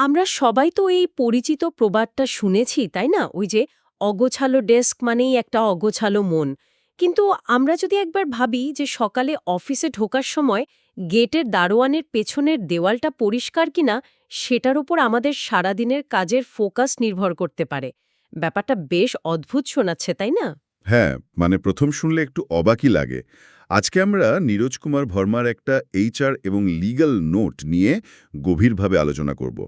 আমরা সবাই তো এই পরিচিত প্রবাদটা শুনেছি, তাই না? ওই যে অগোছালো ডেস্ক মানেই একটা অগোছালো মন। কিন্তু আমরা যদি একবার ভাবি যে সকালে অফিসে ঢোকার সময় গেটের দারোয়ানের পেছনের দেওয়ালটা পরিষ্কার কিনা, সেটার উপর আমাদের সারাদিনের কাজের ফোকাস নির্ভর করতে পারে। ব্যাপারটা বেশ অদ্ভুত শোনাচ্ছে, তাই না? হ্যাঁ, মানে প্রথম শুনলে একটু অবাকই লাগে। আজকে আমরা নীরজ কুমার ভর্মার একটা এইচআর এবং লিগ্যাল নোট নিয়ে গভীরভাবে আলোচনা করব।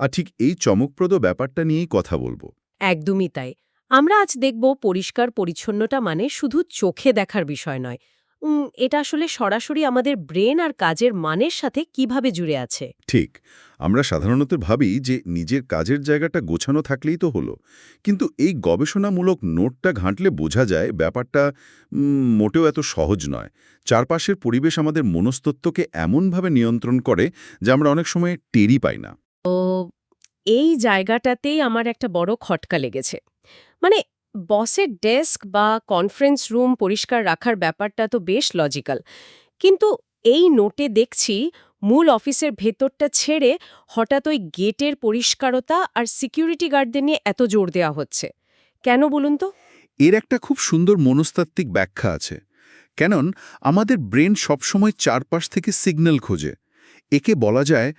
আর ঠিক এই চমকপ্রদ ব্যাপারটা নিয়েই কথা বলবো। একদমই তাই। আমরা আজ দেখব পরিষ্কার পরিচ্ছন্নতা মানে শুধু চোখে দেখার বিষয় নয়। এটা আসলে সরাসরি আমাদের ব্রেন আর কাজের মানের সাথে কিভাবে জুড়ে আছে। ঠিক, আমরা সাধারণত ভাবি যে নিজের কাজের জায়গাটা গোছানো থাকলেই তো হলো। কিন্তু এই গবেষণামূলক নোটটা ঘাঁটলে বোঝা যায় ব্যাপারটা মোটেও এত সহজ নয়। চারপাশের পরিবেশ আমাদের মনস্তত্ত্বকে এমনভাবে নিয়ন্ত্রণ করে যা আমরা অনেক সময় টেরই পাই না। তো এই জায়গাটাতেই আমার একটা বড় খটকা লেগেছে। মানে বসের ডেস্ক বা কনফারেন্স রুম পরিষ্কার রাখার ব্যাপারটা তো বেশ লজিক্যাল। কিন্তু এই নোটে দেখছি মূল অফিসের ভেতরটা ছেড়ে হঠাৎ ওই গেটের পরিষ্কারতা আর সিকিউরিটি গার্ডদের নিয়ে এত জোর দেওয়া হচ্ছে। কেন বলুন তো? এর একটা খুব সুন্দর মনস্তাত্ত্বিক ব্যাখ্যা আছে। কেনন আমাদের ব্রেন সবসময় চারপাশ থেকে সিগন্যাল খোঁজে। একে বলা যায়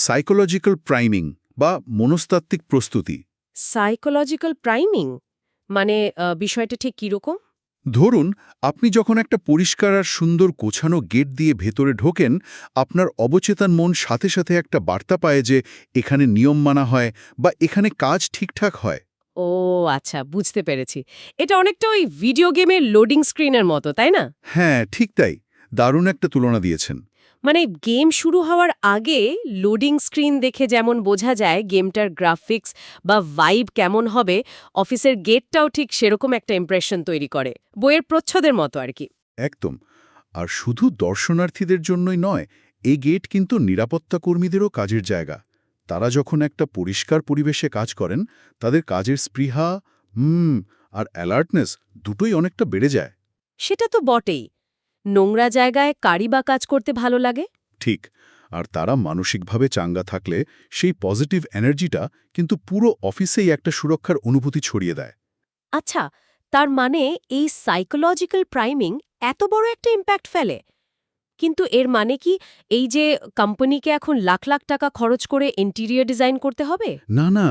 সাইকোলজিক্যাল প্রাইমিং বা মনস্তাত্ত্বিক প্রস্তুতি। Psychological priming? মানে বিষয়টা ঠিক কীরকম? ধরুন, আপনি যখন একটা পরিষ্কার আর সুন্দর গোছানো গেট দিয়ে ভেতরে ঢোকেন, আপনার অবচেতন মন সাথে সাথে একটা বার্তা পায় যে এখানে নিয়ম মানা হয় বা এখানে কাজ ঠিকঠাক হয়। ও আচ্ছা, বুঝতে পেরেছি। এটা অনেকটা ওই ভিডিও গেমের লোডিং স্ক্রিনের মতো, তাই না? হ্যাঁ, ঠিক তাই। দারুণ একটা তুলনা দিয়েছেন। মানে গেম শুরু হওয়ার আগে লোডিং স্ক্রিন দেখে যেমন বোঝা যায় গেমটার গ্রাফিক্স বা ভাইব কেমন হবে, অফিসের গেটটাও ঠিক সেরকম একটা ইমপ্রেশন তৈরি করে, বইয়ের প্রচ্ছদের মতো আর কি। একদম। আর শুধু দর্শনার্থীদের জন্যই নয়, এই গেট কিন্তু নিরাপত্তা কর্মীদেরও কাজের জায়গা। তারা যখন একটা পরিষ্কার পরিবেশে কাজ করেন, তাদের কাজের স্পৃহা আর অ্যালার্টনেস দুটোই অনেকটা বেড়ে যায়। সেটা তো বটেই। নোংরা জায়গায় কারি বা কাজ করতে ভালো লাগে? ঠিক। আর তারা মানসিকভাবে চাঙ্গা থাকলে সেই পজিটিভ এনার্জিটা কিন্তু পুরো অফিসেই একটা সুরক্ষার অনুভূতি ছড়িয়ে দেয়। আচ্ছা, তার মানে এই সাইকোলজিক্যাল প্রাইমিং এত বড় একটা ইম্প্যাক্ট ফেলে? কিন্তু এর মানে কি এই যে কোম্পানিকে এখন লাখ লাখ টাকা খরচ করে ইন্টেরিয়র ডিজাইন করতে হবে? না, না,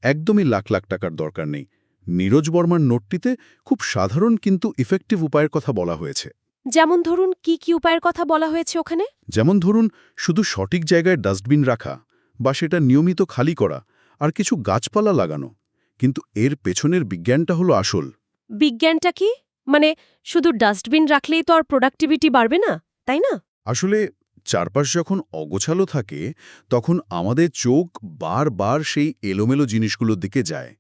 একদমই লাখ লাখ টাকার দরকার নেই। নীরজ বর্মার নোটটিতে খুব সাধারণ কিন্তু ইফেক্টিভ উপায়ের কথা বলা হয়েছে। যেমন ধরুন কি কি উপায়ের কথা বলা হয়েছে ওখানে? যেমন ধরুন, শুধু সঠিক জায়গায় ডাস্টবিন রাখা বা সেটা নিয়মিত খালি করা আর কিছু গাছপালা লাগানো। কিন্তু এর পেছনের বিজ্ঞানটা হলো আসল। বিজ্ঞানটা কি? মানে শুধু ডাস্টবিন রাখলেই তো আর প্রোডাক্টিভিটি বাড়বে না, তাই না? আসলে চারপাশ যখন অগোছালো থাকে, তখন আমাদের চোখ বারবার সেই এলোমেলো জিনিসগুলোর দিকে যায়।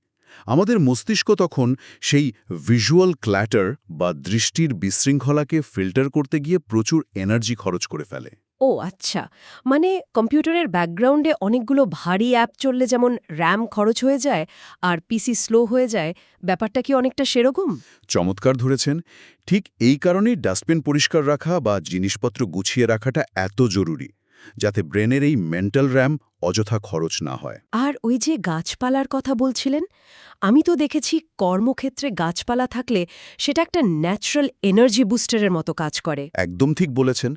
আমাদের মস্তিষ্ক তখন সেই ভিজুয়াল ক্ল্যাটার বা দৃষ্টির বিশৃঙ্খলাকে ফিল্টার করতে গিয়ে প্রচুর এনার্জি খরচ করে ফেলে। ও আচ্ছা, মানে কম্পিউটারের ব্যাকগ্রাউন্ডে অনেকগুলো ভারী অ্যাপ চললে যেমন র্যাম খরচ হয়ে যায় আর পিসি স্লো হয়ে যায়, ব্যাপারটা কি অনেকটা সেরকম? চমৎকার ধরেছেন। ঠিক এই কারণেই ডাস্টবিন পরিষ্কার রাখা বা জিনিসপত্র গুছিয়ে রাখাটা এত জরুরি, যাতে ব্রেনের এই মেন্টাল র্যাম অযথা খরচ না হয়। আর ওই যে গাছপালার কথা বলছিলেন, আমি তো দেখেছি কর্মক্ষেত্রে গাছপালা থাকলে সেটা একটা ন্যাচারাল এনার্জি বুস্টারের মতো কাজ করে। একদম ঠিক বলেছেন।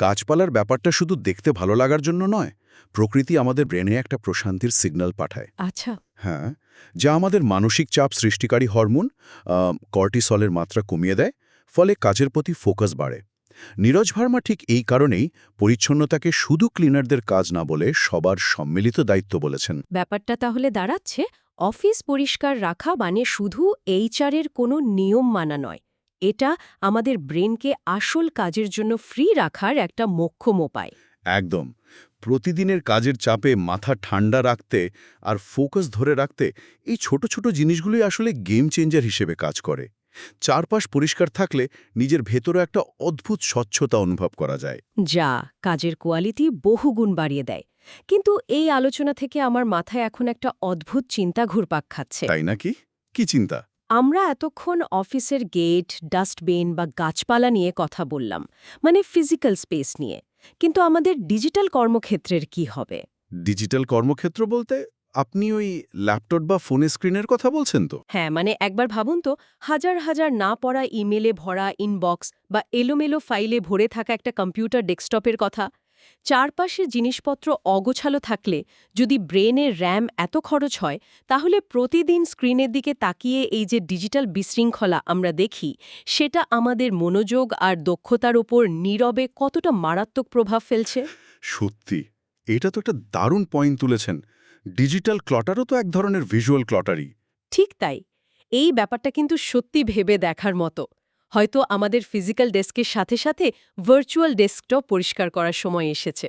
গাছপালার ব্যাপারটা শুধু দেখতে ভালো লাগার জন্য নয়, প্রকৃতি আমাদের ব্রেনে একটা প্রশান্তির সিগন্যাল পাঠায়। আচ্ছা। হ্যাঁ, যা আমাদের মানসিক চাপ সৃষ্টিকারী হরমোন কর্টিসলের মাত্রা কমিয়ে দেয়, ফলে কাজের প্রতি ফোকাস বাড়ে। নীরজ ভার্মা ঠিক এই কারণেই পরিচ্ছন্নতাকে শুধু ক্লিনারদের কাজ না বলে সবার সম্মিলিত দায়িত্ব বলেছেন। ব্যাপারটা তাহলে দাঁড়াচ্ছে অফিস পরিষ্কার রাখা মানে শুধু এইচআরের কোনো নিয়ম মানা নয়, এটা আমাদের ব্রেনকে আসল কাজের জন্য ফ্রি রাখার একটা মোক্ষম উপায়। একদম। প্রতিদিনের কাজের চাপে মাথা ঠান্ডা রাখতে আর ফোকাস ধরে রাখতে এই ছোট ছোট জিনিসগুলোই আসলে গেম চেঞ্জার হিসেবে কাজ করে। চারপাশ পরিষ্কার থাকলে নিজের ভেতরে একটা অদ্ভুত স্বচ্ছতা অনুভব করা যায়। যা কাজের কোয়ালিটি বহুগুণ বাড়িয়ে দেয়। কিন্তু এই আলোচনা থেকে আমার মাথায় এখন একটা অদ্ভুত চিন্তা ঘুরপাক খাচ্ছে। তাই নাকি? কি চিন্তা? আমরা এতক্ষণ অফিসের গেট, ডাস্টবিন বা গাছপালা নিয়ে কথা বললাম, মানে ফিজিক্যাল স্পেস নিয়ে। কিন্তু আমাদের ডিজিটাল কর্মক্ষেত্রের কি হবে? ডিজিটাল কর্মক্ষেত্র বলতে আপনি ওই ল্যাপটপ বা ফোনের স্ক্রিনের কথা বলছেন তো? হ্যাঁ, মানে একবার ভাবুন তো, হাজার হাজার না পড়া ইমেলে ভরা ইনবক্স বা এলোমেলো ফাইলে ভরে থাকা একটা কম্পিউটার ডেস্কটপের কথা। চারপাশে জিনিসপত্র অগোছালো থাকলে যদি ব্রেনের র্যাম এত খরচ হয়, তাহলে প্রতিদিন স্ক্রিনের দিকে তাকিয়ে এই যে ডিজিটাল বিশৃঙ্খলা আমরা দেখি, সেটা আমাদের মনোযোগ আর দক্ষতার ওপর নীরবে কতটা মারাত্মক প্রভাব ফেলছে। সত্যি, এটা তো একটা দারুণ পয়েন্ট তুলেছেন। ডিজিটাল ক্লটারও তো এক ধরনের ভিজুয়াল ক্লটারই। ঠিক তাই। এই ব্যাপারটা কিন্তু সত্যি ভেবে দেখার মতো। হয়তো আমাদের ফিজিক্যাল ডেস্কের সাথে সাথে ভার্চুয়াল ডেস্কটপ পরিষ্কার করার সময় এসেছে।